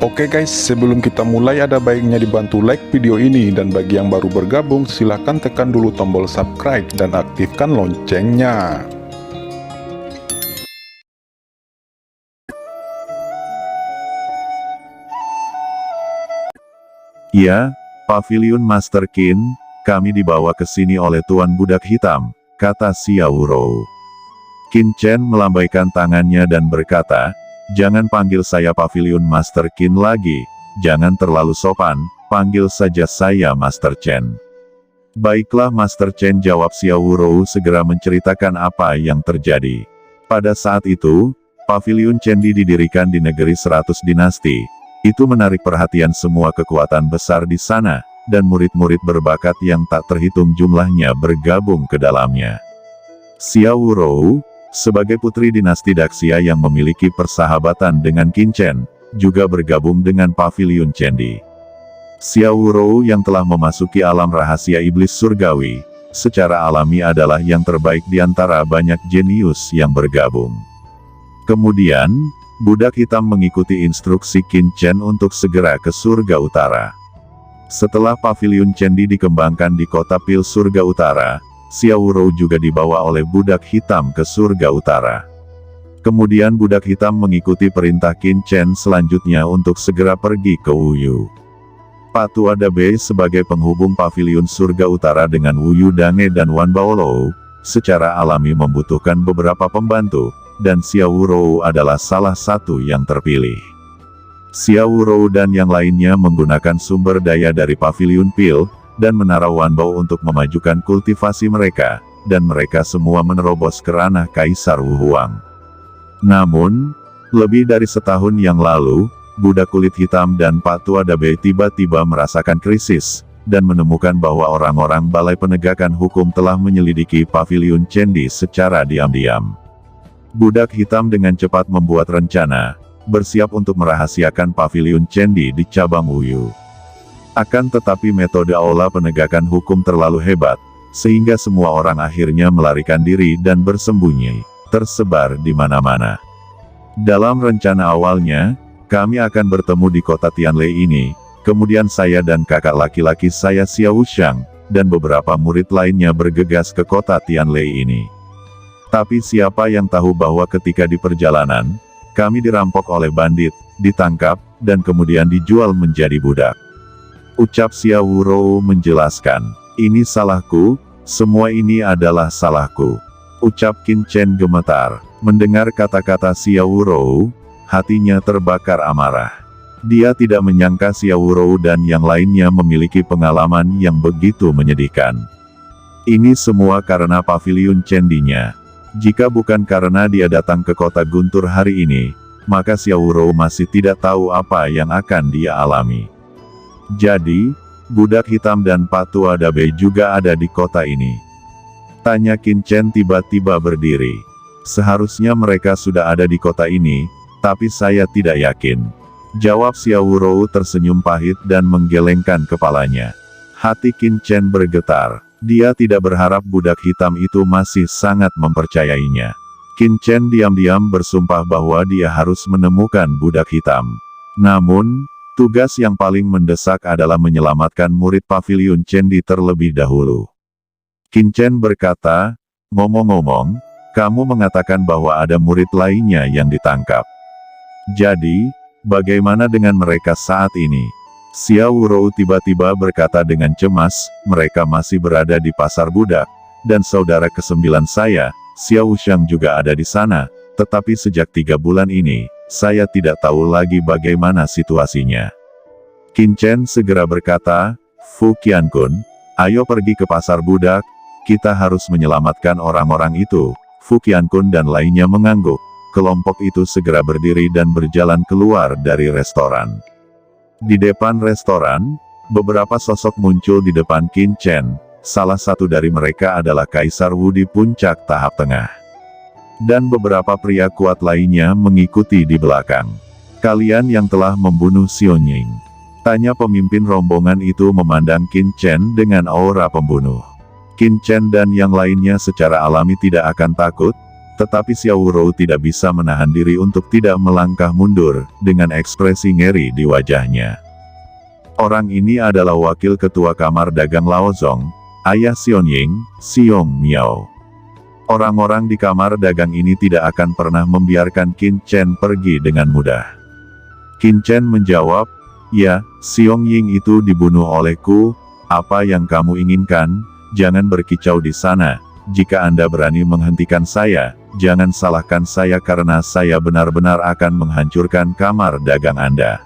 Oke guys, sebelum kita mulai ada baiknya dibantu like video ini, dan bagi yang baru bergabung silahkan tekan dulu tombol subscribe dan aktifkan loncengnya. Ya, Paviliun Master Qin, kami dibawa ke sini oleh Tuan Budak Hitam, kata Xiao Rou. Qin Chen melambaikan tangannya dan berkata, "Jangan panggil saya Paviliun Master Qin lagi, jangan terlalu sopan, panggil saja saya Master Chen." "Baiklah Master Chen," jawab Xiao Rou segera menceritakan apa yang terjadi. Pada saat itu, Paviliun Chendi didirikan di negeri 100 dinasti. Itu menarik perhatian semua kekuatan besar di sana, dan murid-murid berbakat yang tak terhitung jumlahnya bergabung ke dalamnya. Xiao Rou, sebagai putri dinasti Daxia yang memiliki persahabatan dengan Qin Chen, juga bergabung dengan Paviliun Chendi. Xiao Rou yang telah memasuki alam rahasia iblis surgawi, secara alami adalah yang terbaik di antara banyak jenius yang bergabung. Kemudian, Budak Hitam mengikuti instruksi Qin Chen untuk segera ke surga utara. Setelah Paviliun Chendi dikembangkan di kota Pil Surga Utara, Xiao Rou juga dibawa oleh Budak Hitam ke surga utara. Kemudian Budak Hitam mengikuti perintah Qin Chen selanjutnya untuk segera pergi ke Wuyu. Patu Adabe sebagai penghubung Paviliun Surga Utara dengan Wuyu Dange dan Wan Baolou, secara alami membutuhkan beberapa pembantu, dan Xiao Rou adalah salah satu yang terpilih. Xiao Rou dan yang lainnya menggunakan sumber daya dari Paviliun Pil dan Menara Wanbao untuk memajukan kultivasi mereka, dan mereka semua menerobos ke ranah Kaisar Wu Huang. Namun, lebih dari setahun yang lalu, Budak Kulit Hitam dan Patu Adabe tiba-tiba merasakan krisis, dan menemukan bahwa orang-orang Balai Penegakan Hukum telah menyelidiki Paviliun Chendi secara diam-diam. Budak Hitam dengan cepat membuat rencana, bersiap untuk merahasiakan Paviliun Chendi di cabang Wuyu. Akan tetapi metode aula penegakan hukum terlalu hebat, sehingga semua orang akhirnya melarikan diri dan bersembunyi, tersebar di mana-mana. Dalam rencana awalnya, kami akan bertemu di kota Tianlei ini, kemudian saya dan kakak laki-laki saya Xiao Wuxiang, dan beberapa murid lainnya bergegas ke kota Tianlei ini. Tapi siapa yang tahu bahwa ketika di perjalanan, kami dirampok oleh bandit, ditangkap, dan kemudian dijual menjadi budak. Ucap Xiao Rou menjelaskan, "Ini salahku, semua ini adalah salahku." Ucap Qin Chen gemetar. Mendengar kata-kata Xiao Rou, hatinya terbakar amarah. Dia tidak menyangka Xiao Rou dan yang lainnya memiliki pengalaman yang begitu menyedihkan. Ini semua karena Paviliun Chendi-nya. Jika bukan karena dia datang ke kota Guntur hari ini, maka Xiao Rou masih tidak tahu apa yang akan dia alami. Jadi, Budak Hitam dan Patu Adabe juga ada di kota ini. Tanya Qin Chen tiba-tiba berdiri. Seharusnya mereka sudah ada di kota ini, tapi saya tidak yakin. Jawab Xiao Rou tersenyum pahit dan menggelengkan kepalanya. Hati Qin Chen bergetar. Dia tidak berharap Budak Hitam itu masih sangat mempercayainya. Qin Chen diam-diam bersumpah bahwa dia harus menemukan Budak Hitam. Namun, tugas yang paling mendesak adalah menyelamatkan murid Paviliun Chendi terlebih dahulu. Qin Chen berkata, "Ngomong-ngomong, kamu mengatakan bahwa ada murid lainnya yang ditangkap. Jadi, bagaimana dengan mereka saat ini?" Xiao Rou tiba-tiba berkata dengan cemas, "Mereka masih berada di pasar budak, dan saudara ke-9 saya, Xiao Wuxiang juga ada di sana, tetapi sejak 3 bulan ini, saya tidak tahu lagi bagaimana situasinya." Qin Chen segera berkata, "Fu Qiankun, ayo pergi ke pasar budak, kita harus menyelamatkan orang-orang itu." Fu Qiankun dan lainnya mengangguk. Kelompok itu segera berdiri dan berjalan keluar dari restoran. Di depan restoran, beberapa sosok muncul di depan Qin Chen. Salah satu dari mereka adalah Kaisar Wu di puncak tahap tengah. Dan beberapa pria kuat lainnya mengikuti di belakang. "Kalian yang telah membunuh Xionying?" tanya pemimpin rombongan itu memandang Qin Chen dengan aura pembunuh. Qin Chen dan yang lainnya secara alami tidak akan takut, Tetapi Xiao Rou tidak bisa menahan diri untuk tidak melangkah mundur, dengan ekspresi ngeri di wajahnya. Orang ini adalah wakil ketua kamar dagang Laozong, ayah Xion Ying, Xiong Miao. Orang-orang di kamar dagang ini tidak akan pernah membiarkan Qin Chen pergi dengan mudah. Qin Chen menjawab, "Ya, Xiong Ying itu dibunuh olehku, apa yang kamu inginkan? Jangan berkicau di sana. Jika Anda berani menghentikan saya, jangan salahkan saya karena saya benar-benar akan menghancurkan kamar dagang Anda."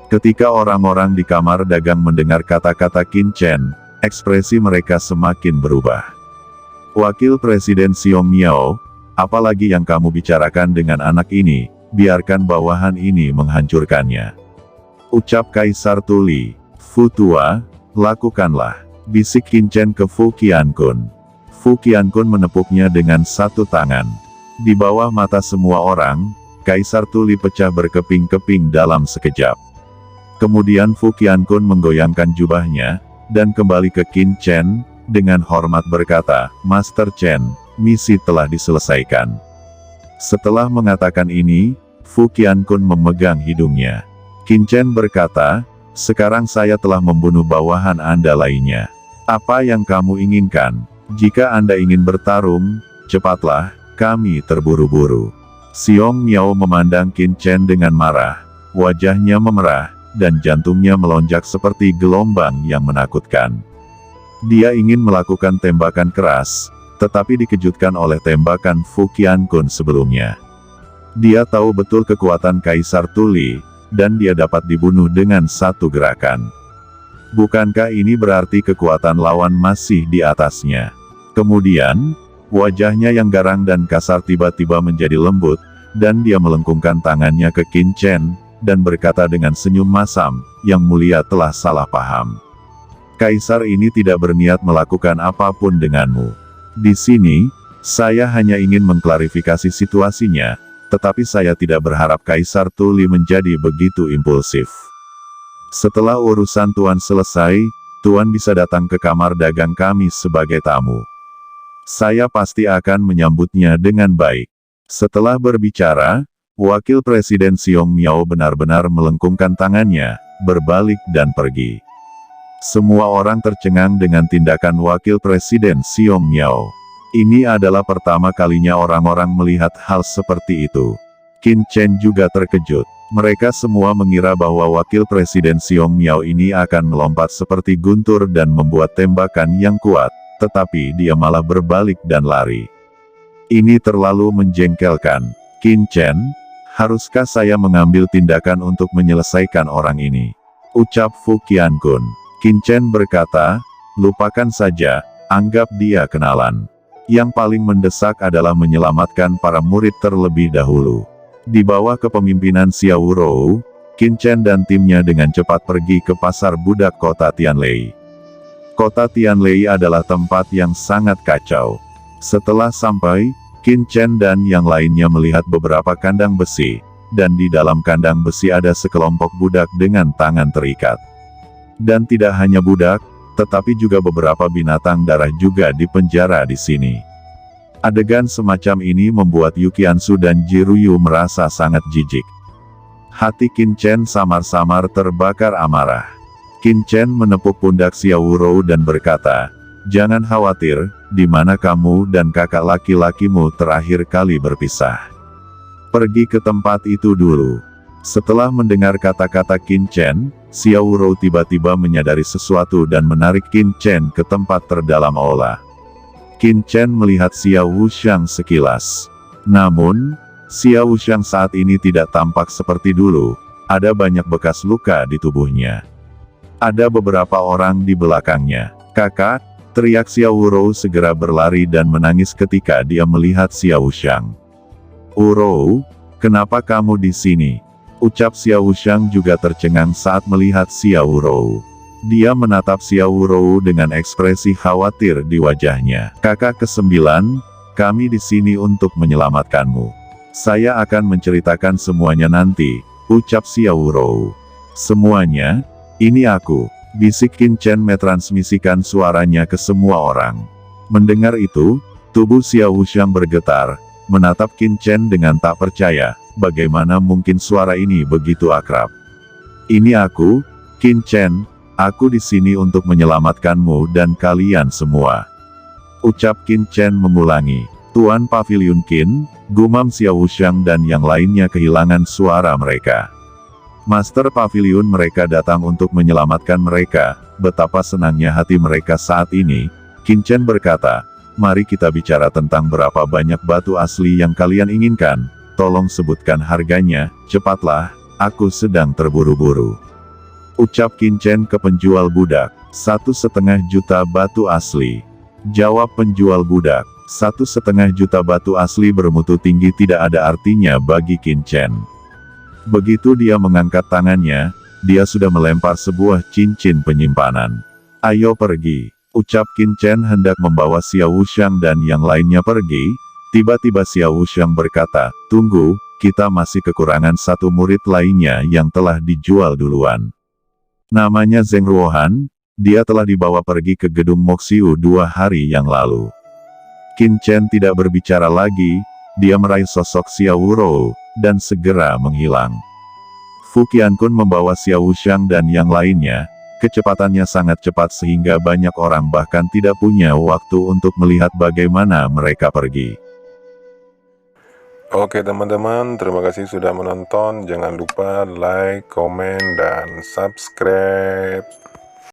Ketika orang-orang di kamar dagang mendengar kata-kata Qin Chen, ekspresi mereka semakin berubah. "Wakil Presiden Xiong Miao, apalagi yang kamu bicarakan dengan anak ini, biarkan bawahan ini menghancurkannya," ucap Kaisar Tuli. "Fu Tua, lakukanlah," bisik Qin Chen ke Fu Qiankun. Fu Qiankun menepuknya dengan satu tangan. Di bawah mata semua orang, Kaisar Tuli pecah berkeping-keping dalam sekejap. Kemudian Fu Qiankun menggoyangkan jubahnya, dan kembali ke Qin Chen, dengan hormat berkata, "Master Chen, misi telah diselesaikan." Setelah mengatakan ini, Fu Qiankun memegang hidungnya. Qin Chen berkata, "Sekarang saya telah membunuh bawahan Anda lainnya. Apa yang kamu inginkan? Jika Anda ingin bertarung, cepatlah, kami terburu-buru." Xiong Miao memandang Qin Chen dengan marah, wajahnya memerah, dan jantungnya melonjak seperti gelombang yang menakutkan. Dia ingin melakukan tembakan keras, tetapi dikejutkan oleh tembakan Fu Qiankun sebelumnya. Dia tahu betul kekuatan Kaisar Tuli, dan dia dapat dibunuh dengan satu gerakan. Bukankah ini berarti kekuatan lawan masih di atasnya? Kemudian, wajahnya yang garang dan kasar tiba-tiba menjadi lembut, dan dia melengkungkan tangannya ke Qin Chen, dan berkata dengan senyum masam, "Yang mulia telah salah paham. Kaisar ini tidak berniat melakukan apapun denganmu. Di sini, saya hanya ingin mengklarifikasi situasinya, tetapi saya tidak berharap Kaisar Tuli menjadi begitu impulsif. Setelah urusan Tuan selesai, Tuan bisa datang ke kamar dagang kami sebagai tamu. Saya pasti akan menyambutnya dengan baik." Setelah berbicara, Wakil Presiden Xiong Miao benar-benar melengkungkan tangannya, berbalik dan pergi. Semua orang tercengang dengan tindakan Wakil Presiden Xiong Miao. Ini adalah pertama kalinya orang-orang melihat hal seperti itu. Qin Chen juga terkejut. Mereka semua mengira bahwa Wakil Presiden Xiong Miao ini akan melompat seperti guntur dan membuat tembakan yang kuat, tetapi dia malah berbalik dan lari. Ini terlalu menjengkelkan. "Qin Chen, haruskah saya mengambil tindakan untuk menyelesaikan orang ini?" ucap Fu Qiankun. Qin Chen berkata, "Lupakan saja, anggap dia kenalan. Yang paling mendesak adalah menyelamatkan para murid terlebih dahulu." Di bawah kepemimpinan Xiao Rou, Qin Chen dan timnya dengan cepat pergi ke pasar budak kota Tianlei. Kota Tianlei adalah tempat yang sangat kacau. Setelah sampai, Qin Chen dan yang lainnya melihat beberapa kandang besi, dan di dalam kandang besi ada sekelompok budak dengan tangan terikat. Dan tidak hanya budak, tetapi juga beberapa binatang darah juga dipenjara di sini. Adegan semacam ini membuat Yu Qiansu dan Ji Ruyu merasa sangat jijik. Hati Qin Chen samar-samar terbakar amarah. Qin Chen menepuk pundak Xiao Rou dan berkata, "Jangan khawatir, di mana kamu dan kakak laki-lakimu terakhir kali berpisah? Pergi ke tempat itu dulu." Setelah mendengar kata-kata Qin Chen, Xiao Rou tiba-tiba menyadari sesuatu dan menarik Qin Chen ke tempat terdalam aula. Qin Chen melihat Xiao Wuxiang sekilas. Namun, Xiao Wuxiang saat ini tidak tampak seperti dulu, ada banyak bekas luka di tubuhnya. Ada beberapa orang di belakangnya. "Kakak!" teriak Xiao Rou segera berlari dan menangis ketika dia melihat Xiao Wuxiang. "Rou, kenapa kamu di sini?" ucap Xiao Wuxiang juga tercengang saat melihat Xiao Rou. Dia menatap Xiao Rou dengan ekspresi khawatir di wajahnya. "Kakak ke-9, kami di sini untuk menyelamatkanmu. Saya akan menceritakan semuanya nanti," ucap Xiao Rou. "Semuanya? Ini aku," bisik Qin Chen metransmisikan suaranya ke semua orang. Mendengar itu, tubuh Xiao Wuxiang bergetar, menatap Qin Chen dengan tak percaya, bagaimana mungkin suara ini begitu akrab. Ini aku, Qin Chen, aku di sini untuk menyelamatkanmu dan kalian semua. Ucap Qin Chen mengulangi. Tuan Paviliun Qin, gumam Xiao Wuxiang dan yang lainnya kehilangan suara mereka. Master Paviliun mereka datang untuk menyelamatkan mereka, betapa senangnya hati mereka saat ini. Qin Chen berkata, mari kita bicara tentang berapa banyak batu asli yang kalian inginkan, tolong sebutkan harganya, cepatlah, aku sedang terburu-buru. Ucap Qin Chen ke penjual budak, 1,5 juta batu asli. Jawab penjual budak, 1,5 juta batu asli bermutu tinggi tidak ada artinya bagi Qin Chen. Begitu dia mengangkat tangannya, dia sudah melempar sebuah cincin penyimpanan. Ayo pergi, ucap Qin Chen hendak membawa Xiao Wuxiang dan yang lainnya pergi. Tiba-tiba Xiao Wuxiang berkata, tunggu, kita masih kekurangan satu murid lainnya yang telah dijual duluan. Namanya Zheng Ruohan, dia telah dibawa pergi ke gedung Moxiu 2 hari yang lalu. Qin Chen tidak berbicara lagi, dia meraih sosok Xiao Wurou, dan segera menghilang. Fu Qiankun membawa Xiao Wuxiang dan yang lainnya, kecepatannya sangat cepat sehingga banyak orang bahkan tidak punya waktu untuk melihat bagaimana mereka pergi. Oke teman-teman, terima kasih sudah menonton. Jangan lupa like, komen, dan subscribe.